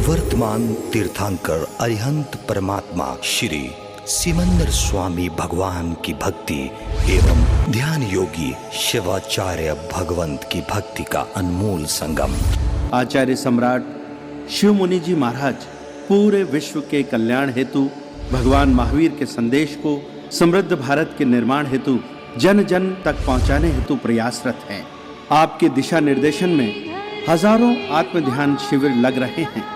वर्तमान तीर्थंकर अरिहंत परमात्मा श्री सिमंदर स्वामी भगवान की भक्ति एवं ध्यान योगी शिवाचार्य भगवंत की भक्ति का अनमोल संगम। आचार्य सम्राट शिव मुनि जी महाराज पूरे विश्व के कल्याण हेतु भगवान महावीर के संदेश को समृद्ध भारत के निर्माण हेतु जन जन तक पहुंचाने हेतु प्रयासरत हैं। आपके दिशा निर्देशन में हजारों आत्म ध्यान शिविर लग रहे हैं,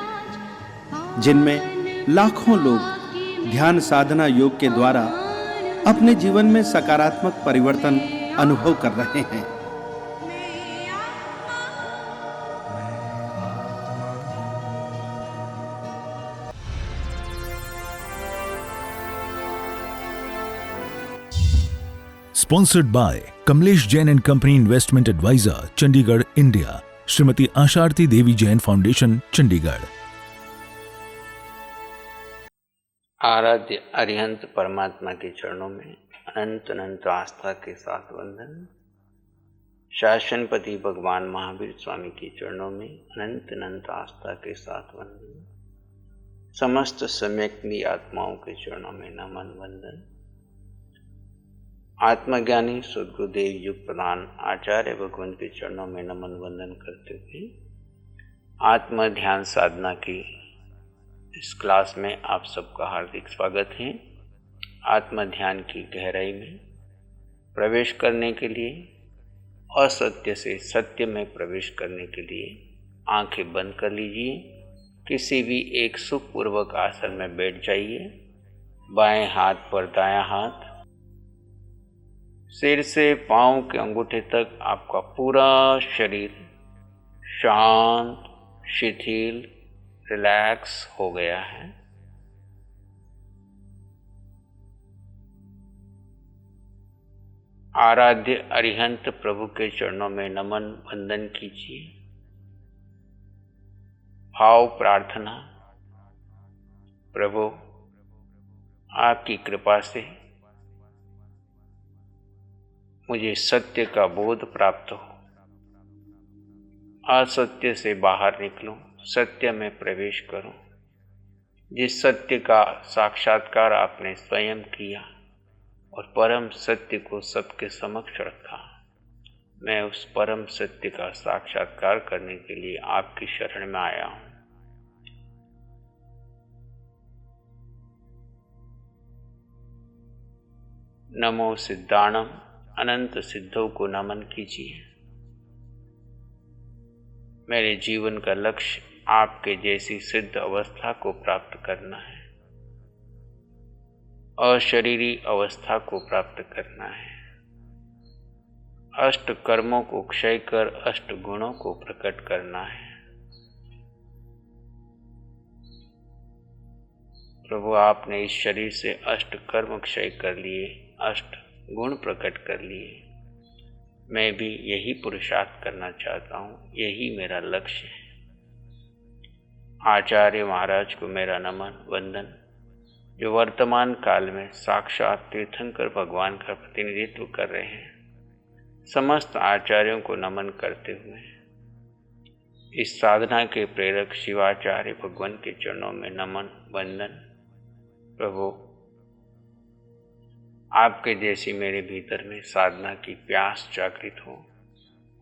जिनमें लाखों लोग ध्यान साधना योग के द्वारा अपने जीवन में सकारात्मक परिवर्तन अनुभव कर रहे हैं। Sponsored by Kamlesh Jain and Company Investment Advisor, Chandigarh, India. Shrimati Asharati Devi Jain foundation, Chandigarh. आराध्य अरिहंत परमात्मा के चरणों में अनंत अनंत आस्था के साथ वंदन। शासनपति भगवान महावीर स्वामी के चरणों में अनंत अनंत आस्था के साथ वंदन। समस्त सम्यक्ति आत्माओं के चरणों में नमन वंदन। आत्मज्ञानी सद्गुरुदेव युग प्रधान आचार्य भगवंत के चरणों में नमन वंदन करते हुए आत्म ध्यान साधना की इस क्लास में आप सबका हार्दिक स्वागत है। आत्म ध्यान की गहराई में प्रवेश करने के लिए, असत्य से सत्य में प्रवेश करने के लिए आंखें बंद कर लीजिए। किसी भी एक सुखपूर्वक आसन में बैठ जाइए। बाएं हाथ पर दायां हाथ, सिर से पांव के अंगूठे तक आपका पूरा शरीर शांत, शिथिल, रिलैक्स हो गया है। आराध्य अरिहंत प्रभु के चरणों में नमन वंदन कीजिए। भाव प्रार्थना, प्रभु आपकी कृपा से मुझे सत्य का बोध प्राप्त हो, असत्य से बाहर निकलूं, सत्य में प्रवेश करूं। जिस सत्य का साक्षात्कार आपने स्वयं किया और परम सत्य को सबके समक्ष रखा, मैं उस परम सत्य का साक्षात्कार करने के लिए आपकी शरण में आया हूं। नमो सिद्धाणम अनंत सिद्धों को नमन कीजिए। मेरे जीवन का लक्ष्य आपके जैसी सिद्ध अवस्था को प्राप्त करना है, अशरीरी अवस्था को प्राप्त करना है। अष्ट कर्मों को क्षय कर अष्ट गुणों को प्रकट करना है। प्रभु आपने इस शरीर से अष्ट कर्म क्षय कर लिए, अष्ट गुण प्रकट कर लिए। मैं भी यही पुरुषार्थ करना चाहता हूँ, यही मेरा लक्ष्य है। आचार्य महाराज को मेरा नमन वंदन, जो वर्तमान काल में साक्षात तीर्थंकर भगवान का प्रतिनिधित्व कर रहे हैं। समस्त आचार्यों को नमन करते हुए इस साधना के प्रेरक शिवाचार्य भगवान के चरणों में नमन वंदन। प्रभु आपके जैसी मेरे भीतर में साधना की प्यास जागृत हो,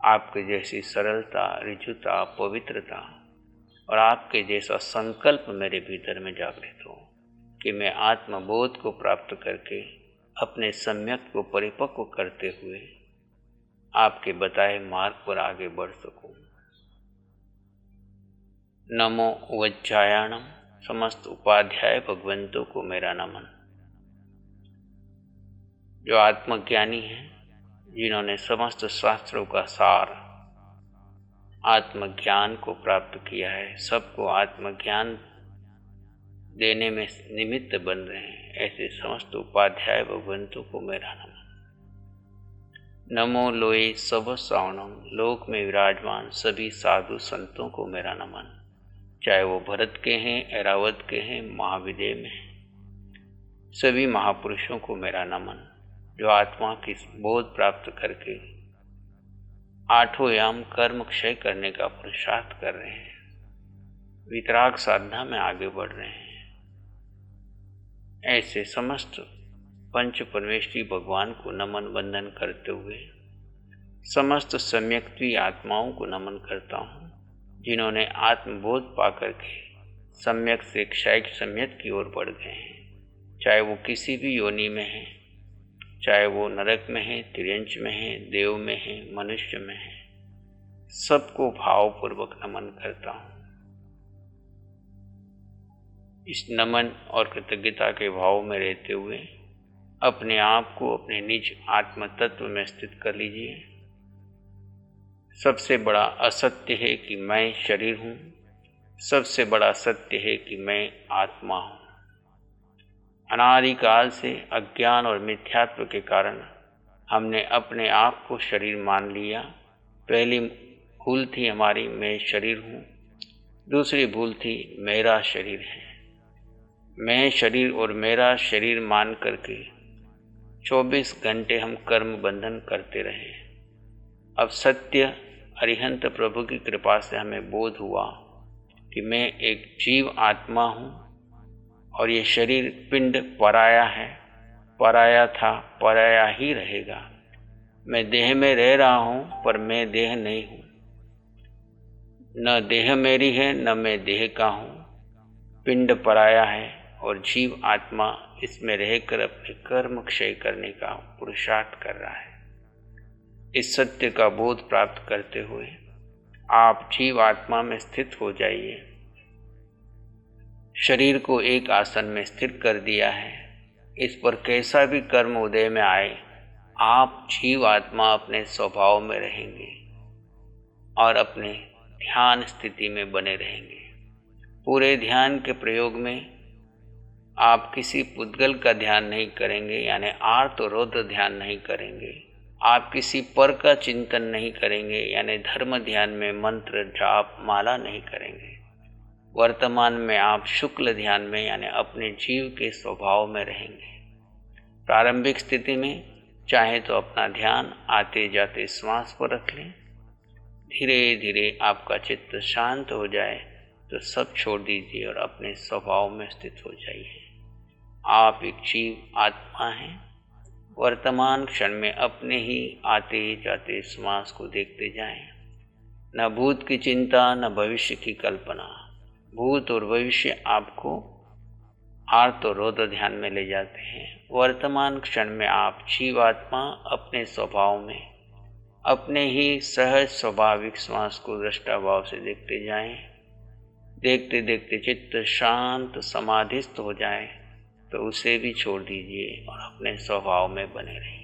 आपके जैसी सरलता, ऋजुता, पवित्रता और आपके जैसा संकल्प मेरे भीतर में जागृत हो कि मैं आत्मबोध को प्राप्त करके अपने सम्यक को परिपक्व करते हुए आपके बताए मार्ग पर आगे बढ़ सकूं। नमो वज्जायाणम, समस्त उपाध्याय भगवंतों को मेरा नमन, जो आत्मज्ञानी हैं, जिन्होंने समस्त शास्त्रों का सार आत्मज्ञान को प्राप्त किया है, सबको आत्मज्ञान देने में निमित्त बन रहे हैं। ऐसे समस्त उपाध्याय भगवंतों को मेरा नमन। नमो लोए सब सावणम, लोक में विराजमान सभी साधु संतों को मेरा नमन, चाहे वो भरत के हैं, ऐरावत के हैं, महाविदय में हैं। सभी महापुरुषों को मेरा नमन, जो आत्मा की बोध प्राप्त करके आठों याम कर्म क्षय करने का पुरुषार्थ कर रहे हैं। वितराग साधना में आगे बढ़ रहे हैं। ऐसे समस्त पंच परमेष्ठी भगवान को नमन वंदन करते हुए समस्त सम्यक्त्वी आत्माओं को नमन करता हूँ, जिन्होंने आत्मबोध पाकर के सम्यक से क्षयिक सम्यक की ओर बढ़ गए हैं। चाहे वो किसी भी योनि में है, चाहे वो नरक में है, तिर्यंच में है, देव में है, मनुष्य में है, सबको भावपूर्वक नमन करता हूँ। इस नमन और कृतज्ञता के भाव में रहते हुए अपने आप को अपने निज आत्म तत्व में स्थित कर लीजिए। सबसे बड़ा असत्य है कि मैं शरीर हूँ, सबसे बड़ा सत्य है कि मैं आत्मा हूँ। अनादिकाल से अज्ञान और मिथ्यात्व के कारण हमने अपने आप को शरीर मान लिया। पहली भूल थी हमारी, मैं शरीर हूँ। दूसरी भूल थी मेरा शरीर है। मैं शरीर और मेरा शरीर मान करके 24 घंटे हम कर्म बंधन करते रहे। अब सत्य अरिहंत प्रभु की कृपा से हमें बोध हुआ कि मैं एक जीव आत्मा हूँ और ये शरीर पिंड पराया है, पराया था, पराया ही रहेगा। मैं देह में रह रहा हूँ पर मैं देह नहीं हूँ। न देह मेरी है न मैं देह का हूँ। पिंड पराया है और जीव आत्मा इसमें रहकर अपने कर्म क्षय करने का पुरुषार्थ कर रहा है। इस सत्य का बोध प्राप्त करते हुए आप जीव आत्मा में स्थित हो जाइए। शरीर को एक आसन में स्थिर कर दिया है। इस पर कैसा भी कर्म उदय में आए, आप जीव आत्मा अपने स्वभाव में रहेंगे और अपने ध्यान स्थिति में बने रहेंगे। पूरे ध्यान के प्रयोग में आप किसी पुद्गल का ध्यान नहीं करेंगे, यानी आर्त और रौद्र ध्यान नहीं करेंगे। आप किसी पर का चिंतन नहीं करेंगे, यानी धर्म ध्यान में मंत्र जाप माला नहीं करेंगे। वर्तमान में आप शुक्ल ध्यान में यानी अपने जीव के स्वभाव में रहेंगे। प्रारंभिक स्थिति में चाहे तो अपना ध्यान आते जाते श्वास पर रख लें। धीरे धीरे आपका चित्त शांत हो जाए तो सब छोड़ दीजिए और अपने स्वभाव में स्थित हो जाइए। आप एक जीव आत्मा हैं। वर्तमान क्षण में अपने ही आते जाते श्वास को देखते जाएं। न भूत की चिंता न भविष्य की कल्पना। भूत और भविष्य आपको आर्त और रौद्र ध्यान में ले जाते हैं। वर्तमान क्षण में आप जीवात्मा अपने स्वभाव में अपने ही सहज स्वाभाविक श्वास को दृष्टा भाव से देखते जाएं। देखते देखते चित्त शांत समाधिस्थ हो जाए तो उसे भी छोड़ दीजिए और अपने स्वभाव में बने रहिए।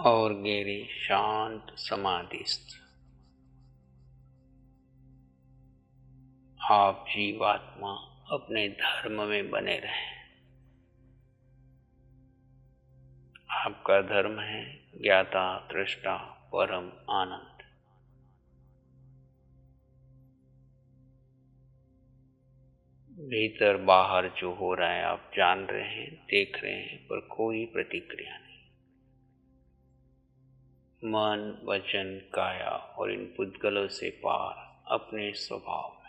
और गहरी शांत समाधिस्थ आप जीवात्मा अपने धर्म में बने रहें। आपका धर्म है ज्ञाता दृष्टा परम आनंद। भीतर बाहर जो हो रहा है आप जान रहे हैं, देख रहे हैं, पर कोई प्रतिक्रिया नहीं। मन, वचन, काया और इन पुद्गलों से पार अपने स्वभाव में।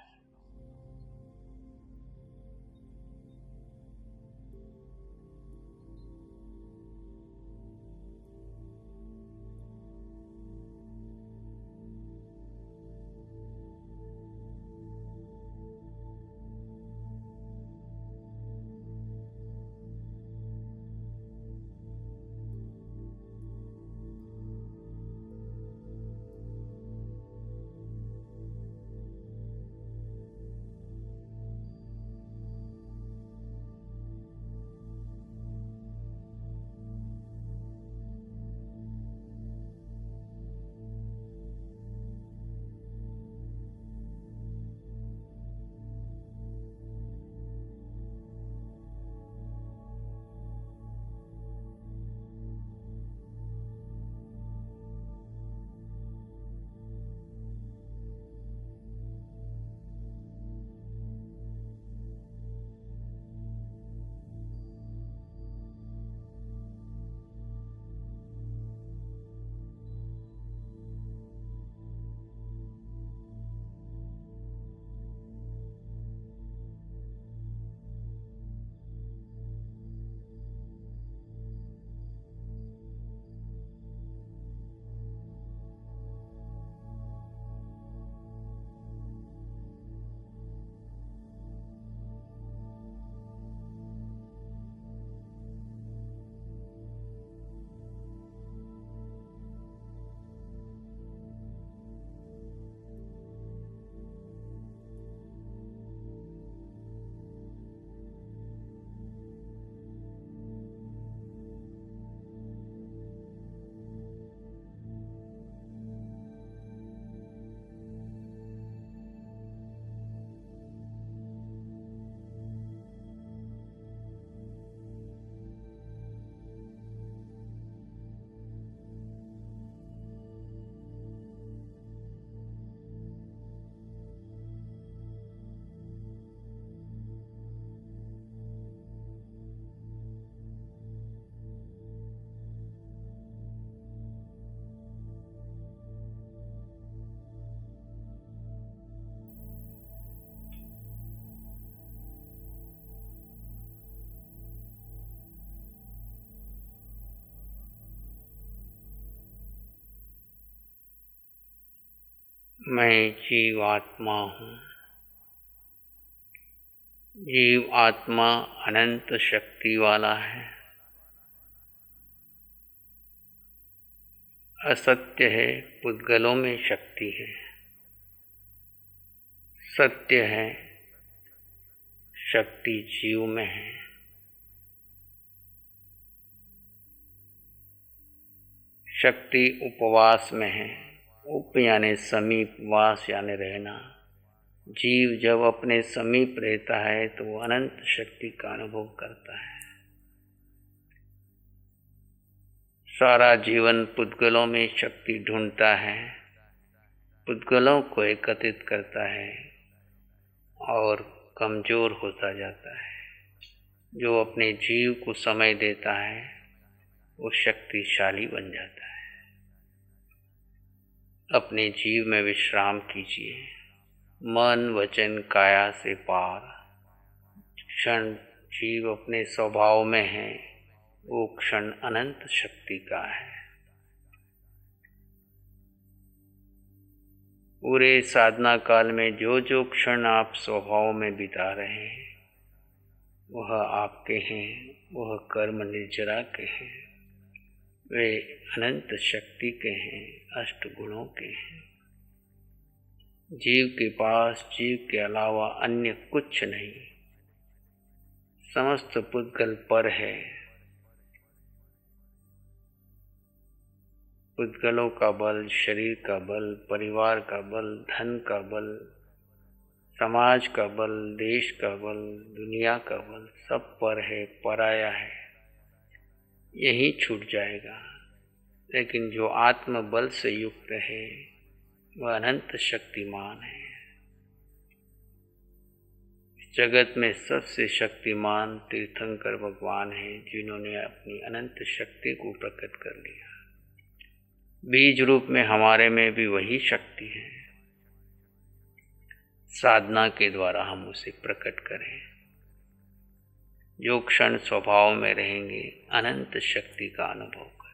मैं जीवात्मा हूँ। जीव आत्मा अनंत शक्ति वाला है। असत्य है, पुद्गलों में शक्ति है। सत्य है, शक्ति जीव में है। शक्ति उपवास में है। उप यानी समीप, वास यानी रहना। जीव जब अपने समीप रहता है तो वो अनंत शक्ति का अनुभव करता है। सारा जीवन पुद्गलों में शक्ति ढूंढता है, पुद्गलों को एकत्रित करता है और कमजोर होता जाता है। जो अपने जीव को समय देता है वो शक्तिशाली बन जाता है। अपने जीव में विश्राम कीजिए। मन, वचन, काया से पार क्षण जीव अपने स्वभाव में है, वो क्षण अनंत शक्ति का है। पूरे साधना काल में जो जो क्षण आप स्वभाव में बिता रहे हैं वह आपके हैं, वह कर्म निर्जरा के हैं, वे अनंत शक्ति के हैं, अष्ट गुणों के हैं। जीव के पास जीव के अलावा अन्य कुछ नहीं। समस्त पुद्गल पर है। पुद्गलों का बल, शरीर का बल, परिवार का बल, धन का बल, समाज का बल, देश का बल, दुनिया का बल सब पर है, पराया है, यही छूट जाएगा। लेकिन जो आत्म बल से युक्त है वह अनंत शक्तिमान है। जगत में सबसे शक्तिमान तीर्थंकर भगवान हैं, जिन्होंने अपनी अनंत शक्ति को प्रकट कर लिया। बीज रूप में हमारे में भी वही शक्ति है। साधना के द्वारा हम उसे प्रकट करें। जो क्षण स्वभाव में रहेंगे, अनंत शक्ति का अनुभव करें।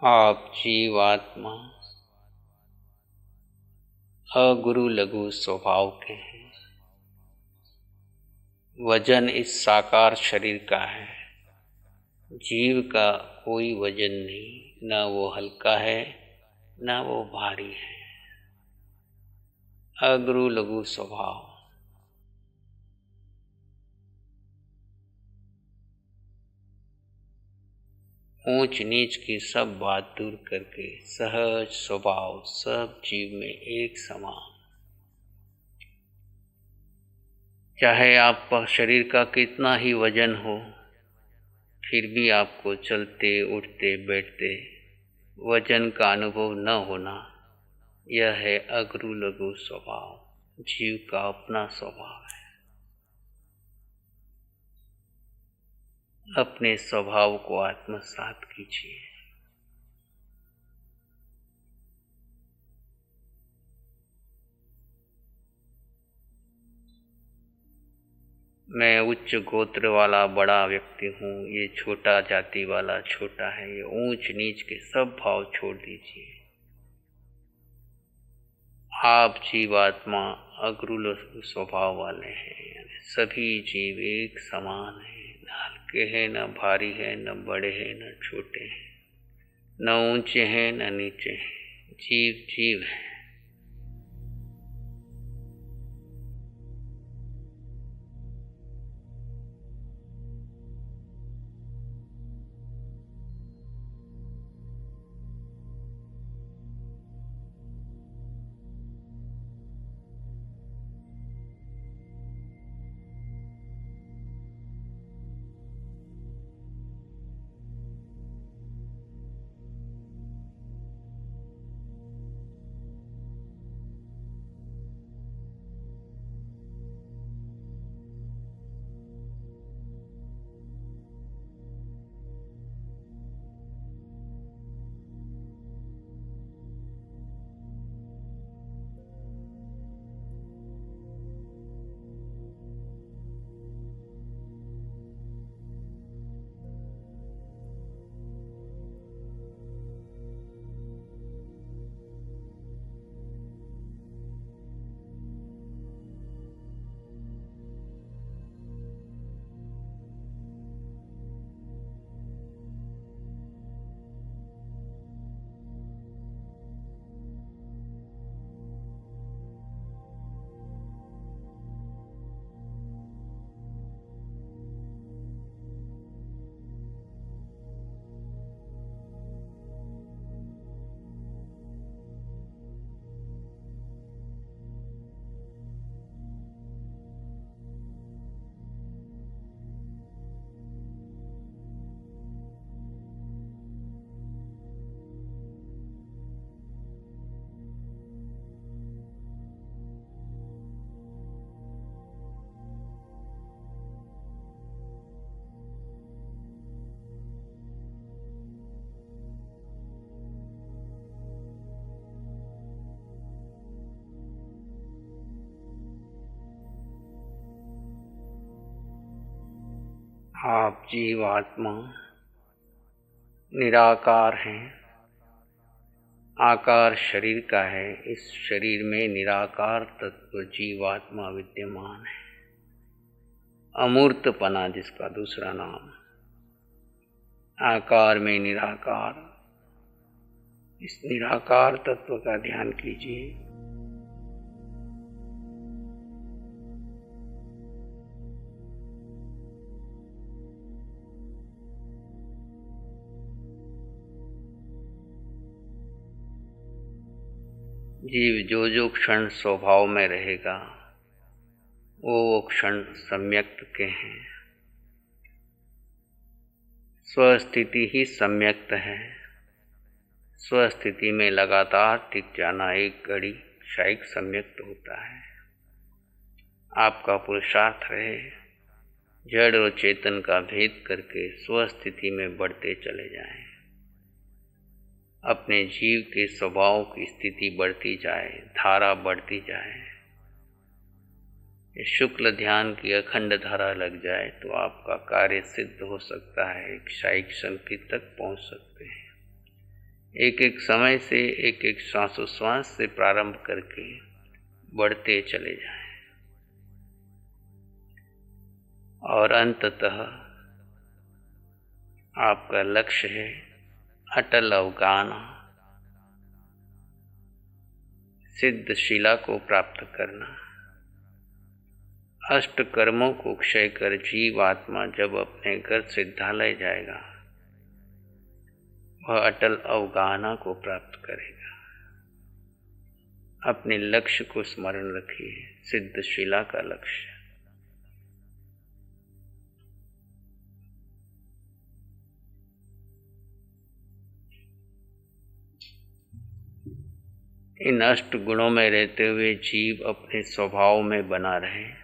आप जीवात्मा अगुरु लघु स्वभाव के हैं। वजन इस साकार शरीर का है। जीव का कोई वजन नहीं, न वो हल्का है न वो भारी है। अगुरु लघु स्वभाव। ऊंच नीच की सब बात दूर करके सहज स्वभाव सब जीव में एक समान। चाहे आप शरीर का कितना ही वजन हो, फिर भी आपको चलते उठते बैठते वजन का अनुभव न होना, यह है अगुरु लघु स्वभाव, जीव का अपना स्वभाव है। अपने स्वभाव को आत्मसात कीजिए। मैं उच्च गोत्र वाला बड़ा व्यक्ति हूँ, ये छोटा जाति वाला छोटा है, ये ऊंच नीच के सब भाव छोड़ दीजिए। आप जीवात्मा अगुरु लघु स्वभाव वाले हैं। सभी जीव एक समान है, न हल्के हैं न भारी है, न बड़े हैं न छोटे हैं, न ऊंचे हैं न नीचे हैं। जीव जीव है। आप जीवात्मा निराकार हैं। आकार शरीर का है, इस शरीर में निराकार तत्व जीवात्मा विद्यमान है। अमूर्तपना जिसका दूसरा नाम। आकार में निराकार, इस निराकार तत्व का ध्यान कीजिए। जीव जो क्षण स्वभाव में रहेगा वो क्षण सम्यक्त के हैं। स्वस्थिति ही सम्यक्त है। स्वस्थिति में लगातार टिक जाना एक घड़ी क्षयिक सम्यक्त होता है। आपका पुरुषार्थ रहे जड़ और चेतन का भेद करके स्वस्थिति में बढ़ते चले जाएं। अपने जीव के स्वभाव की स्थिति बढ़ती जाए, धारा बढ़ती जाए। ये शुक्ल ध्यान की अखंड धारा लग जाए तो आपका कार्य सिद्ध हो सकता है। क्षयिक शांति तक पहुंच सकते हैं। एक एक समय से, एक एक श्वासोश्वास से प्रारंभ करके बढ़ते चले जाएं और अंततः आपका लक्ष्य है अटल अवगाहन, सिद्ध शिला को प्राप्त करना। अष्ट कर्मों को क्षय कर जीवात्मा जब अपने घर सिद्धालय जाएगा वह अटल अवगाहना को प्राप्त करेगा। अपने लक्ष्य को स्मरण रखिए, सिद्ध शिला का लक्ष्य। इन अष्ट गुणों में रहते हुए जीव अपने स्वभाव में बना रहे।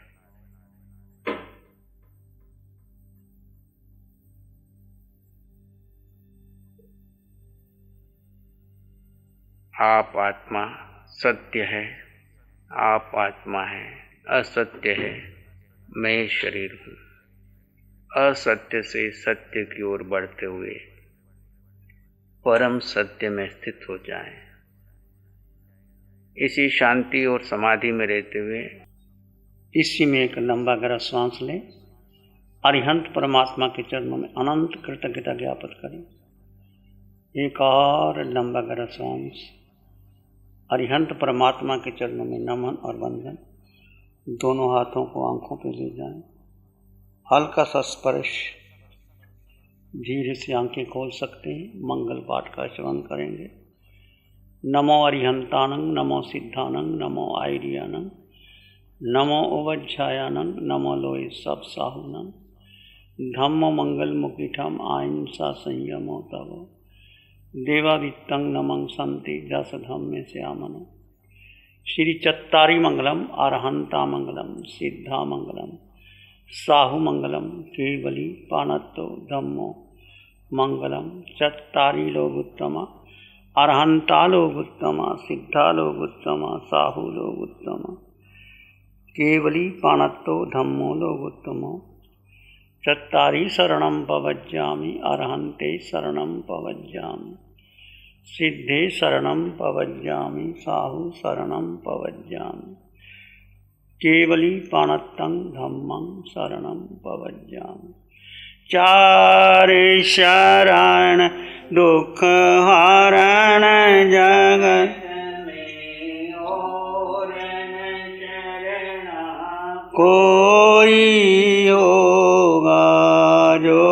आप आत्मा सत्य है, आप आत्मा है, असत्य है, मैं शरीर हूँ। असत्य से सत्य की ओर बढ़ते हुए परम सत्य में स्थित हो जाएं। इसी शांति और समाधि में रहते हुए इसी में एक लंबा गहरा श्वास लें। अरिहंत परमात्मा के चरणों में अनंत कृतज्ञता ज्ञापित करें। एक और लंबा गहरा श्वास। अरिहंत परमात्मा के चरणों में नमन और वंदन। दोनों हाथों को आंखों पे ले जाएं। हल्का सा स्पर्श। धीरे से आंखें खोल सकते हैं। मंगल पाठ का श्रवण करेंगे। नमो अरिहंतानंग, नमो सिद्धानंग, नमो आयरियानंग, नमो उवज्झायानंग, नमो लोए सब साहुनंग, धम्मो मंगल मुकिठम अहिंसा संयमो तव, देवादित्यं नमं संति जस धम्मे श्यामनो। श्री चत्तारी मंगलम, अरहंता मंगलम, सिद्धा मंगलम, साहु मंगलम, केवली पाणत्तो धम्मो मंगलम। चत्तारी लोग उत्तमा, अरहंता लोग उत्तमा, सिद्धा लोग उत्तमा, साहु लोग उत्तमा, केवली पाणत्तो धम्मो लोग उत्तमो। चत्तारी शरणं पवज्जामि, अरहन्ते शरणं पवज्जामि, सिद्धे शरणं पवज्जामि, साहु शरणं पवज्जामि, केवली पाणत्तं धम्मं शरणं पवज्जामि। चार शरण दुख हरण जगत में और न चरना कोई होगा जो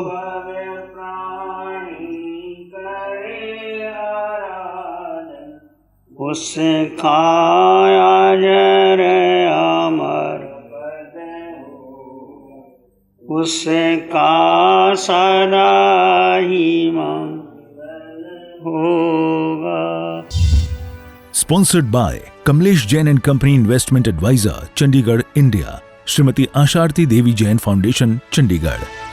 भव प्राणी करे आराधन, उसका अजर अमर, उसका सदा ही मंगल होगा। Sponsored by Kamlesh Jain and Company Investment Advisor, Chandigarh, India. Shrimati Asharati Devi Jain foundation, Chandigarh.